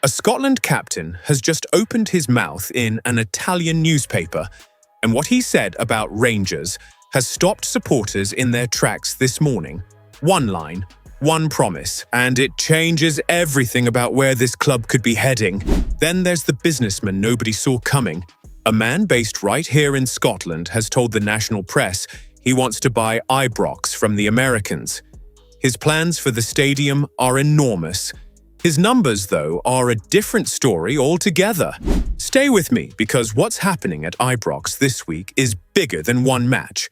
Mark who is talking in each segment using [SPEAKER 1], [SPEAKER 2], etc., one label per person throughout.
[SPEAKER 1] A Scotland captain has just opened his mouth in an Italian newspaper, and what he said about Rangers has stopped supporters in their tracks this morning. One line, one promise, and it changes everything about where this club could be heading. Then there's the businessman nobody saw coming. A man based right here in Scotland has told the national press he wants to buy Ibrox from the Americans. His plans for the stadium are enormous. His numbers, though, are a different story altogether. Stay with me, because what's happening at Ibrox this week is bigger than one match.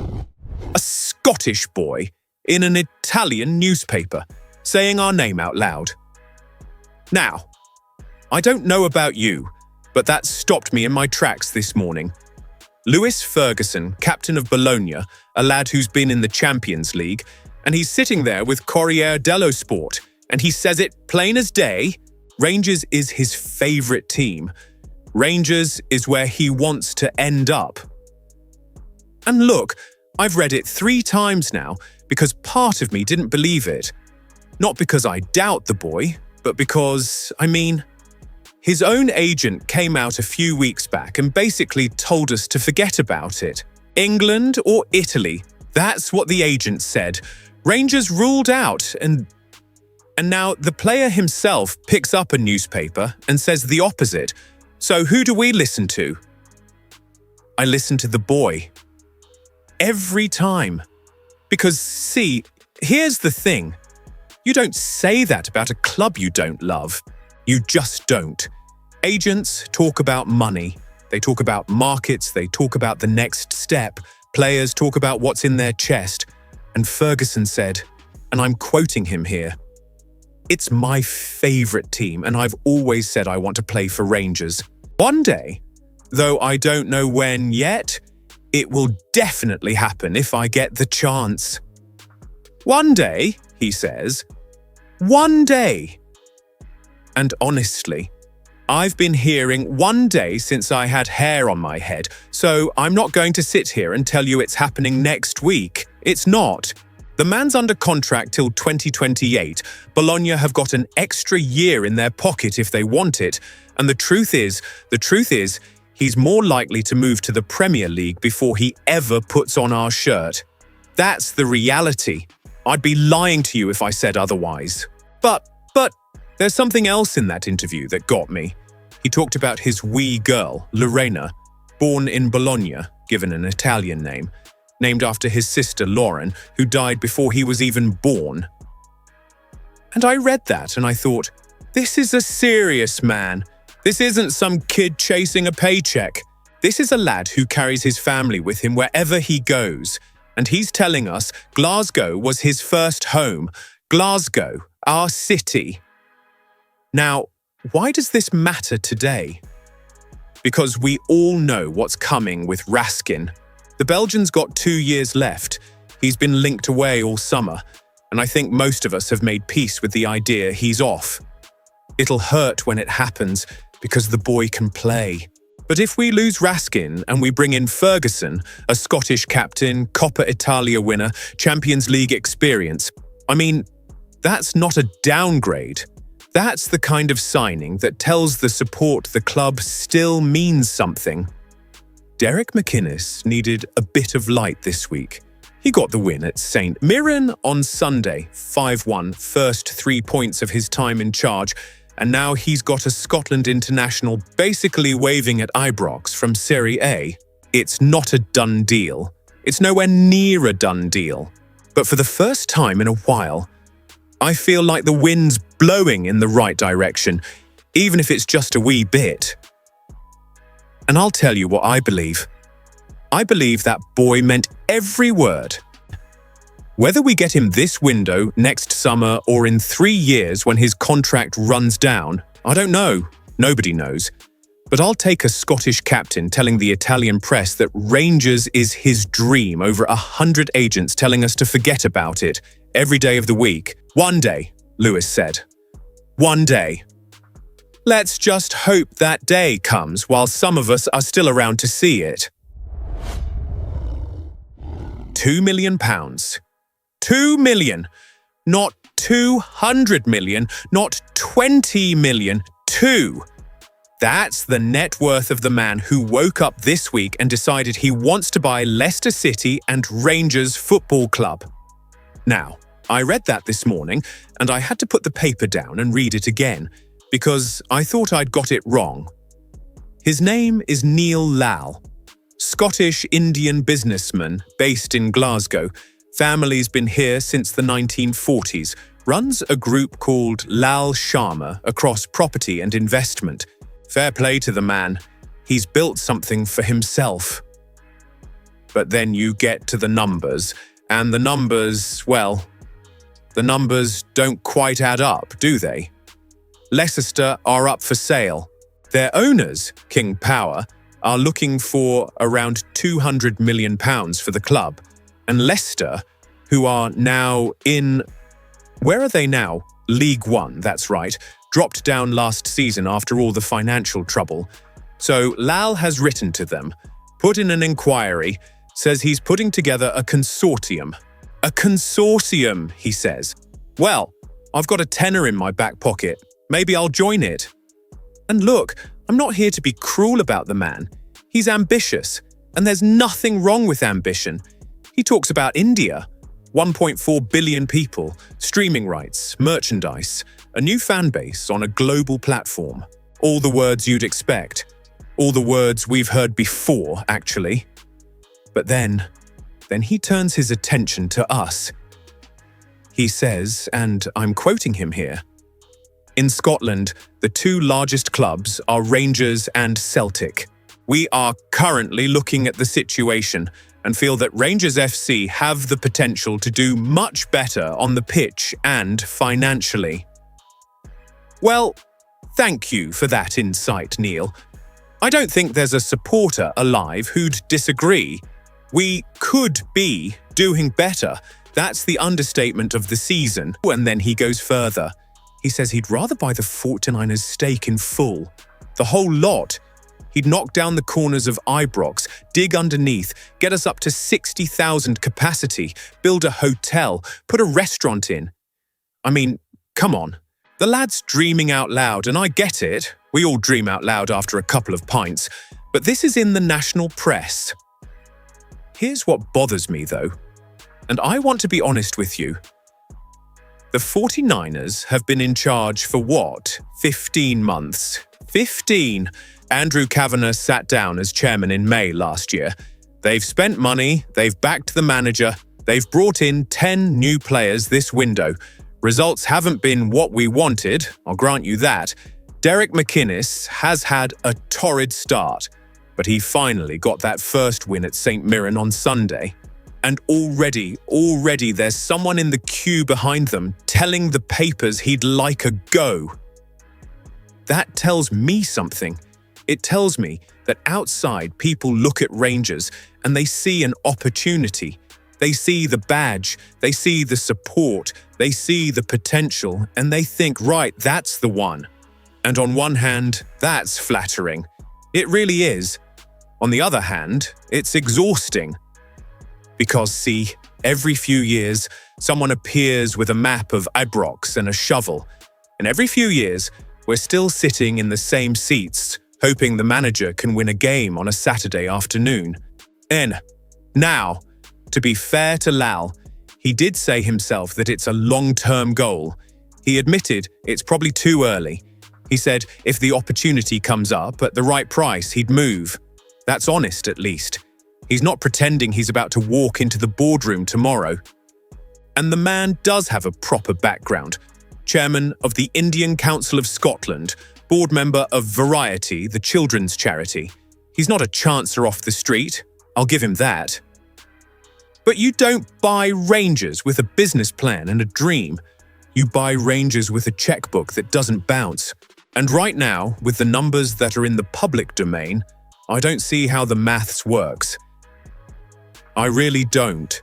[SPEAKER 1] A Scottish boy in an Italian newspaper saying our name out loud. Now, I don't know about you, but that stopped me in my tracks this morning. Lewis Ferguson, captain of Bologna, a lad who's been in the Champions League, and he's sitting there with Corriere dello Sport, and he says it plain as day. Rangers is his favourite team. Rangers is where he wants to end up. And look, I've read it 3 times now because part of me didn't believe it. Not because I doubt the boy, but because, his own agent came out a few weeks back and basically told us to forget about it. England or Italy, that's what the agent said. Rangers ruled out, and now the player himself picks up a newspaper and says the opposite. So who do we listen to? I listen to the boy. Every time. Because, see, here's the thing. You don't say that about a club you don't love. You just don't. Agents talk about money. They talk about markets. They talk about the next step. Players talk about what's in their chest. And Ferguson said, and I'm quoting him here, "It's my favourite team, and I've always said I want to play for Rangers. One day, though I don't know when yet, it will definitely happen if I get the chance." One day, he says. One day. And honestly, I've been hearing one day since I had hair on my head, so I'm not going to sit here and tell you it's happening next week. It's not. The man's under contract till 2028. Bologna have got an extra year in their pocket if they want it. And the truth is, he's more likely to move to the Premier League before he ever puts on our shirt. That's the reality. I'd be lying to you if I said otherwise. But there's something else in that interview that got me. He talked about his wee girl, Lorena, born in Bologna, given an Italian name, named after his sister Lauren, who died before he was even born. And I read that and I thought, this is a serious man. This isn't some kid chasing a paycheck. This is a lad who carries his family with him wherever he goes. And he's telling us Glasgow was his first home. Glasgow, our city. Now, why does this matter today? Because we all know what's coming with Raskin. The Belgian's got 2 years left. He's been linked away all summer, and I think most of us have made peace with the idea he's off. It'll hurt when it happens, because the boy can play. But if we lose Raskin and we bring in Ferguson, a Scottish captain, Coppa Italia winner, Champions League experience, that's not a downgrade. That's the kind of signing that tells the support the club still means something. Derek McInnes needed a bit of light this week. He got the win at St Mirren on Sunday, 5-1, first 3 points of his time in charge, and now he's got a Scotland international basically waving at Ibrox from Serie A. It's not a done deal. It's nowhere near a done deal. But for the first time in a while, I feel like the wind's blowing in the right direction, even if it's just a wee bit. And I'll tell you what I believe. I believe that boy meant every word. Whether we get him this window, next summer, or in 3 years when his contract runs down, I don't know. Nobody knows. But I'll take a Scottish captain telling the Italian press that Rangers is his dream over 100 agents telling us to forget about it every day of the week. One day, Lewis said. One day. Let's just hope that day comes while some of us are still around to see it. £2 million. 2 million, not 200 million, not 20 million. That's the net worth of the man who woke up this week and decided he wants to buy Leicester City and Rangers Football Club. Now, I read that this morning and I had to put the paper down and read it again because I thought I'd got it wrong. His name is Neil Lal, Scottish-Indian businessman based in Glasgow. Family's been here since the 1940s, runs a group called Lal Sharma across property and investment. Fair play to the man. He's built something for himself. But then you get to the numbers, and the numbers, well, the numbers don't quite add up, do they? Leicester are up for sale. Their owners, King Power, are looking for around £200 million for the club. And Leicester, who are now in... Where are they now? League One, that's right. Dropped down last season after all the financial trouble. So Lal has written to them, put in an inquiry, says he's putting together a consortium. A consortium, he says. Well, I've got a tenner in my back pocket. Maybe I'll join it. And look, I'm not here to be cruel about the man. He's ambitious, and there's nothing wrong with ambition. He talks about India, 1.4 billion people, streaming rights, merchandise, a new fan base on a global platform. All the words you'd expect. All the words we've heard before, actually. But then he turns his attention to us. He says, and I'm quoting him here, "In Scotland, the two largest clubs are Rangers and Celtic. We are currently looking at the situation and feel that Rangers FC have the potential to do much better on the pitch and financially." Well, thank you for that insight, Neil. I don't think there's a supporter alive who'd disagree. We could be doing better. That's the understatement of the season. And then he goes further. He says he'd rather buy the 49ers' stake in full. The whole lot. He'd knock down the corners of Ibrox, dig underneath, get us up to 60,000 capacity, build a hotel, put a restaurant in. I mean, come on. The lad's dreaming out loud, and I get it. We all dream out loud after a couple of pints. But this is in the national press. Here's what bothers me, though. And I want to be honest with you. The 49ers have been in charge for what? 15 months. 15! Andrew Cavenagh sat down as chairman in May last year. They've spent money, they've backed the manager, they've brought in 10 new players this window. Results haven't been what we wanted, I'll grant you that. Derek McInnes has had a torrid start, but he finally got that first win at St Mirren on Sunday. And already there's someone in the queue behind them telling the papers he'd like a go. That tells me something. It tells me that outside people look at Rangers and they see an opportunity. They see the badge, they see the support, they see the potential, and they think, right, that's the one. And on one hand, that's flattering. It really is. On the other hand, it's exhausting. Because, see, every few years, someone appears with a map of Ibrox and a shovel. And every few years, we're still sitting in the same seats, hoping the manager can win a game on a Saturday afternoon. Now, to be fair to Lal, he did say himself that it's a long-term goal. He admitted it's probably too early. He said if the opportunity comes up at the right price, he'd move. That's honest, at least. He's not pretending he's about to walk into the boardroom tomorrow. And the man does have a proper background. Chairman of the Indian Council of Scotland, board member of Variety, the children's charity. He's not a chancer off the street, I'll give him that. But you don't buy Rangers with a business plan and a dream. You buy Rangers with a checkbook that doesn't bounce. And right now, with the numbers that are in the public domain, I don't see how the maths works. I really don't.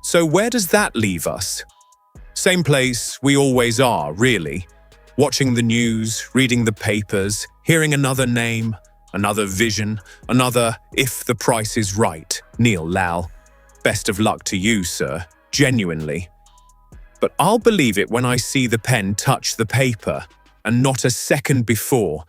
[SPEAKER 1] So where does that leave us? Same place we always are, really. Watching the news, reading the papers, hearing another name, another vision, another if the price is right. Neil Lal. Best of luck to you, sir. Genuinely. but I'll believe it when I see the pen touch the paper, and not a second before,